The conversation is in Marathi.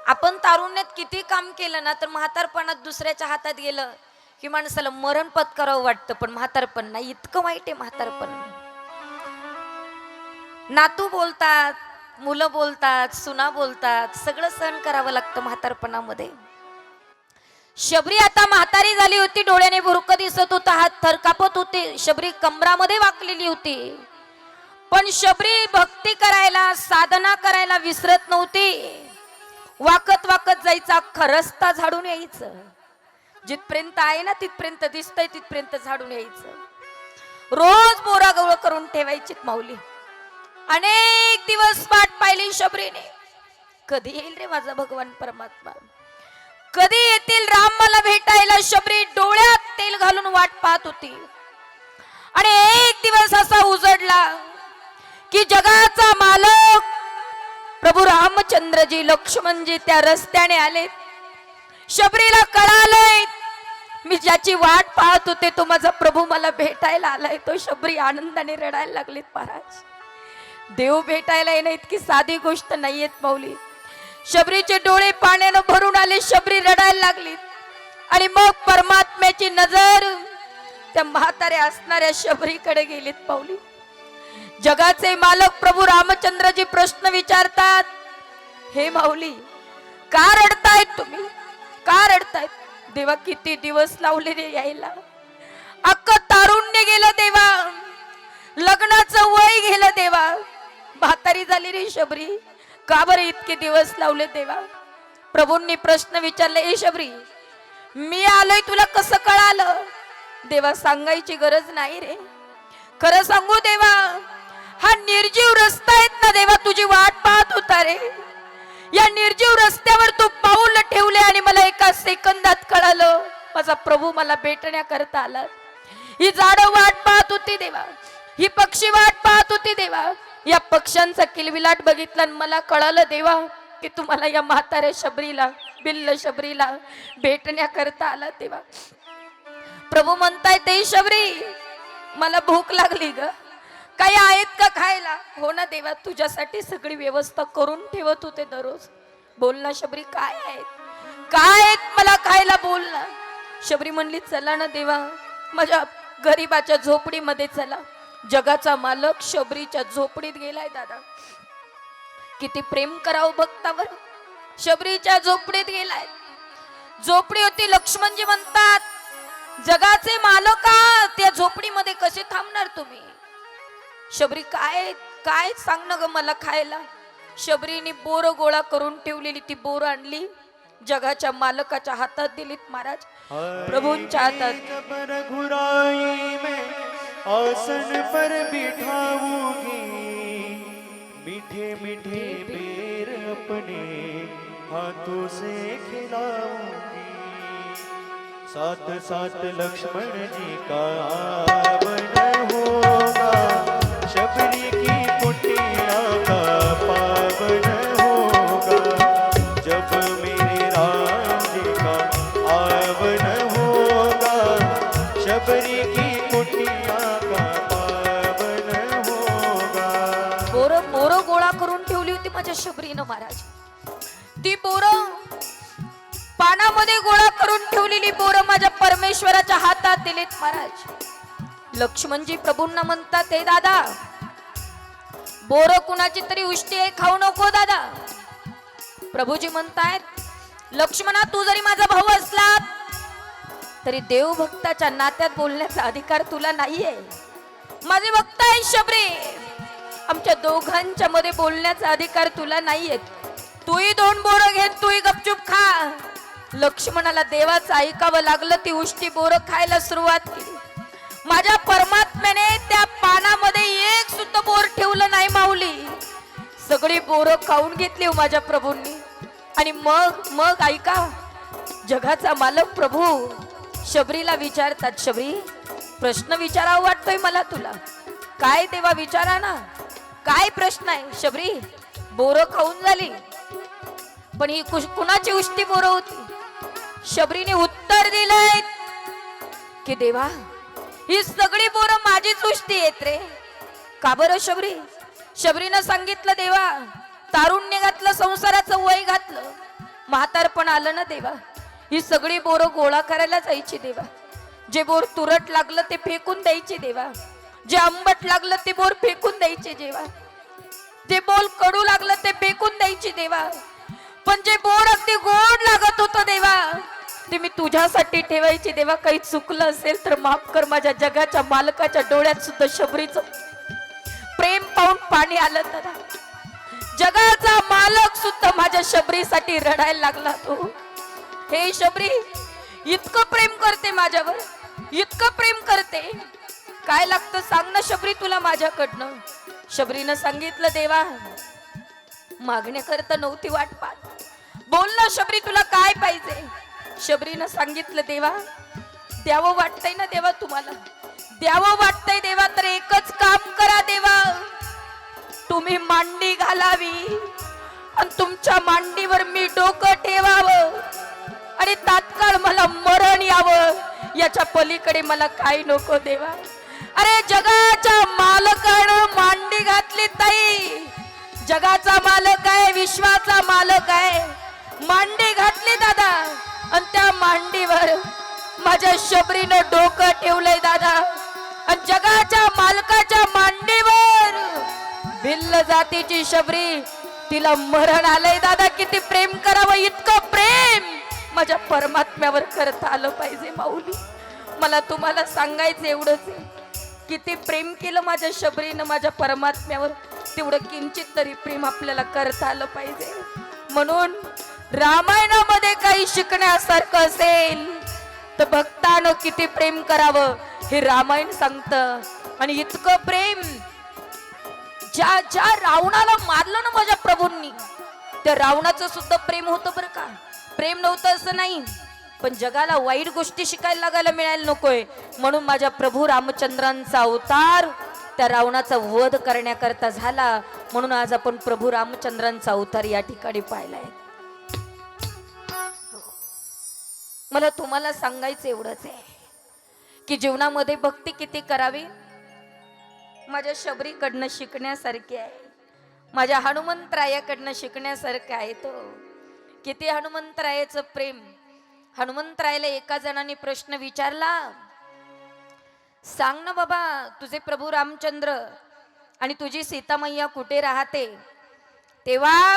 आपण तारुण्यात किती काम केलं ना तर म्हातारपणात दुसऱ्याच्या हातात गेलं की माणसाला मरण पत्करावं वाटतं, पण म्हातारपण नाही, इतकं वाईट आहे म्हातारपण. नातू बोलतात, मुलं बोलतात, सुना बोलतात, सगळं सहन करावं लागतं म्हातारपणामध्ये. शबरी आता म्हातारी झाली होती, डोळ्याने भुरकं दिसत होता, हात थरकापत होते, शबरी कमरामध्ये वाकलेली होती. पण शबरी भक्ती करायला, साधना करायला विसरत नव्हती. वाकत वाकत जायचं, अख्खा रस्ता झाडून यायचं, जिथपर्यंत आहे ना तिथपर्यंत दिसतंय तिथपर्यंत झाडून यायचं. रोज बोरा गवळ करून ठेवायची माऊली. अनेक दिवस वाट पाहिली शबरीने, कधी येईल रे माझा भगवान परमात्मा, कधी येतील राम मला भेटायला. शबरी डोळ्यात तेल घालून वाट पाहत होती. आणि एक दिवस असा उजडला की जगाचा मालक प्रभू रामचंद्रजी, लक्ष्मणजी त्या रस्त्याने आले. शबरीला कळालंय, मी ज्याची वाट पाहत होते तो माझा प्रभू मला भेटायला आलाय. तो शबरी आनंदाने रडायला लागलीत. महाराज, देव भेटायला येणं इतकी साधी गोष्ट नाहीयेत माऊली. शबरीचे डोळे पाण्यानं भरून आले, शबरी रडायला लागली. आणि मग परमात्म्याची नजर त्या म्हाताऱ्या असणाऱ्या शबरीकडे गेलीत माऊली. जगाचे मालक प्रभू रामचंद्रजी प्रश्न विचारतात, हे माऊली, का रडतायत तुम्ही, का रडतायत? देवा, किती दिवस लावले रे यायला, अख्खं तारुण्य गेलं देवा, लग्नाचं वय गेलं देवा, म्हातारी झाली रे शबरी, का बरं इतके दिवस लावले देवा? प्रभूंनी प्रश्न विचारले, ए शबरी, मी आलोय तुला कसं कळालं? देवा, सांगायची गरज नाही रे, खरं सांगू देवा, हा निर्जीव रस्ता आहेत ना देवा, तुझी वाट पाहत होता रे. या निर्जीव रस्त्यावर तू पाऊल ठेवले आणि मला एका सेकंदात कळालं माझा प्रभू मला भेटण्याकरता आला. ही झाडं वाट पाहत होती देवा, ही पक्षी वाट पाहत होती देवा, या पक्ष्यांचा किलबिलाट बघितला आणि मला कळालं देवा की तुम्हाला या म्हाताऱ्या शबरीला, बिल्ल शबरीला भेटण्याकरता आला देवा. प्रभू म्हणताय, ते शबरी, मला भूक लागली ग, काही आहेत का खायला? हो ना देवा, तुझ्यासाठी सगळी व्यवस्था करून ठेवत होते दररोज. बोल ना शबरी, काय आहेत, काय आहेत मला खायला, बोल ना. शबरी म्हणली, चला ना देवा, माझ्या गरीबाच्या झोपडीमध्ये चला. जगाचा मालक शबरीच्या झोपडीत गेलाय दादा. किती प्रेम करावं भक्तावर. शबरीच्या झोपडीत गेलाय. झोपडी होती, लक्ष्मणजी म्हणतात, जगाचे मालक त्या झोपडीमध्ये कसे थांबणार तुम्ही? शबरी, काय काय सांग ना ग मला खायला. शबरीने बोर गोळा करून ठेवलेली ती बोर आणली, जगाच्या मालकाच्या हातात दिलीत महाराज, प्रभूंच्या हातात. आसन पर बिठाऊंगी, मीठे मीठे बेर अपने हाथों से खिलाऊंगी, साथ साथ लक्ष्मण जी का आवन होगा, शबरी की कुटिया का पावन होगा, जब मेरे राम जी का आवन होगा, शबरी की कुटिया का पावन होगा. बोर गोळा करून ठेवली होती माझ्या शबरीनं महाराज. ती बोर पानामध्ये गोळा करून ठेवलेली बोर माझ्या परमेश्वराच्या हातात दिलीत महाराज. लक्ष्मणजी प्रभूंना म्हणतात, हे दादा, बोर कुणाची तरी उष्टी आहे, खाऊ नको दादा. प्रभूजी म्हणतायत, लक्ष्मणा, तू जरी माझा भाऊ असला तरी देवभक्ताच्या नात्यात बोलण्याचा अधिकार तुला नाहीये. माझे भक्त आहे शबरी, आमच्या दोघांच्या मध्ये बोलण्याचा अधिकार तुला नाहीये. तूही दोन बोरं घे, तूही गपचूप खा. लक्ष्मणाला देवाचं ऐकावं लागलं, ती उष्टी बोरं खायला सुरुवात केली. माझ्या परमात्म्याने त्या पानामध्ये एक सुद्धा बोर ठेवलं नाही माऊली, सगळी बोरं खाऊन घेतली माझ्या प्रभूंनी. आणि मग ऐका, जगाचा मालक प्रभू शबरीला विचारतात, शबरी, प्रश्न विचारावा वाटतोय मला तुला. काय देवा, विचारा ना, काय प्रश्न आहे? शबरी, बोरं खाऊन झाली, पण ही कुणाची उष्टी बोरं होती? शबरीने उत्तर दिलंय की देवा, ही सगळी बोरं माझीच उष्टी आहेत रे. का बरं शबरी? शबरीनं सांगितलं, देवा, तारुण्य घातलं, संसाराचं वय घातलं, म्हातारपण आलं ना देवा, ही सगळी बोरं गोळा करायला जायची देवा. जे बोर तुरट लागलं ते फेकून द्यायचे देवा. जे आंबट लागलं ते बोर फेकून द्यायचे देवा. जे बोल कडू लागलं ते फेकून द्यायची देवा. पण जे बोर अगदी गोड लागत होतं देवा, ते मी तुझ्यासाठी ठेवायची देवा. काही चुकलं असेल तर माफ कर. माझ्या जगाच्या मालकाच्या डोळ्यात सुद्धा शबरीचं प्रेम पाहून पाणी आलं दादा. जगाचा मालक सुद्धा माझ्या शबरीसाठी रडायला लागला. तो हे शबरी इतकं प्रेम करते माझ्यावर, इतकं प्रेम करते. काय लागतं सांग ना शबरी तुला माझ्याकडनं. शबरीनं सांगितलं देवा, मागण्याकरता नव्हती वाट पाहत. बोल ना शबरी तुला काय पाहिजे. शबरीनं सांगितलं देवा, द्यावं वाटतंय ना देवा तुम्हाला, द्यावं वाटतंय देवा, तर एकच काम करा देवा. तुम्ही मांडी घालावी आणि तुमच्या मांडीवर मी डोकं ठेवावं आणि तात्काळ मला मरण यावं. याच्या पलीकडे मला काय नको देवा. अरे जगाच्या मालकानं मांडी घातली ताई. जगाचा मालक आहे, विश्वाचा मालक आहे. मांडी घातली दादा आणि त्या मांडीवर माझ्या शबरीनं डोकं ठेवलंय दादा. आणि जगाच्या मालकाच्या मांडीवर भिल्ल जातीची शबरी, तिला मरण आलंय दादा. किती प्रेम करावं, इतकं प्रेम माझ्या परमात्म्यावर करता आलं पाहिजे माऊली. मला तुम्हाला सांगायचं एवढंच आहे, किती प्रेम केलं माझ्या शबरीनं माझ्या परमात्म्यावर, तेवढं किंचित तरी प्रेम आपल्याला करता आलं पाहिजे. म्हणून रामायणामध्ये काही शिकण्यासारखं असेल तर भक्तानं किती प्रेम करावं हे रामायण सांगतं. आणि इतकं प्रेम ज्या ज्या रावणाला मारलं ना माझ्या प्रभूंनी, त्या रावणाचं सुद्धा प्रेम होतं बरं का. प्रेम नव्हतं असं नाही, पण जगाला वाईट गोष्टी शिकायला लागायला मिळायला नकोय म्हणून माझ्या प्रभू रामचंद्रांचा अवतार त्या रावणाचा वध करण्याकरता झाला. म्हणून आज आपण प्रभू रामचंद्रांचा अवतार या ठिकाणी पाहिलाय. मला तुम्हाला सांगायचं एवढंच आहे की जीवनामध्ये भक्ती किती करावी. माझ्या शबरीकडनं शिकण्यासारखी आहे, माझ्या हनुमंतरायाकडनं शिकण्यासारखं आहे. तो किती हनुमंतरायाचं प्रेम. हनुमंतरायाला एका जणाने प्रश्न विचारला, सांग ना बाबा तुझे प्रभू रामचंद्र आणि तुझी सीता मैया कुठे राहते. तेव्हा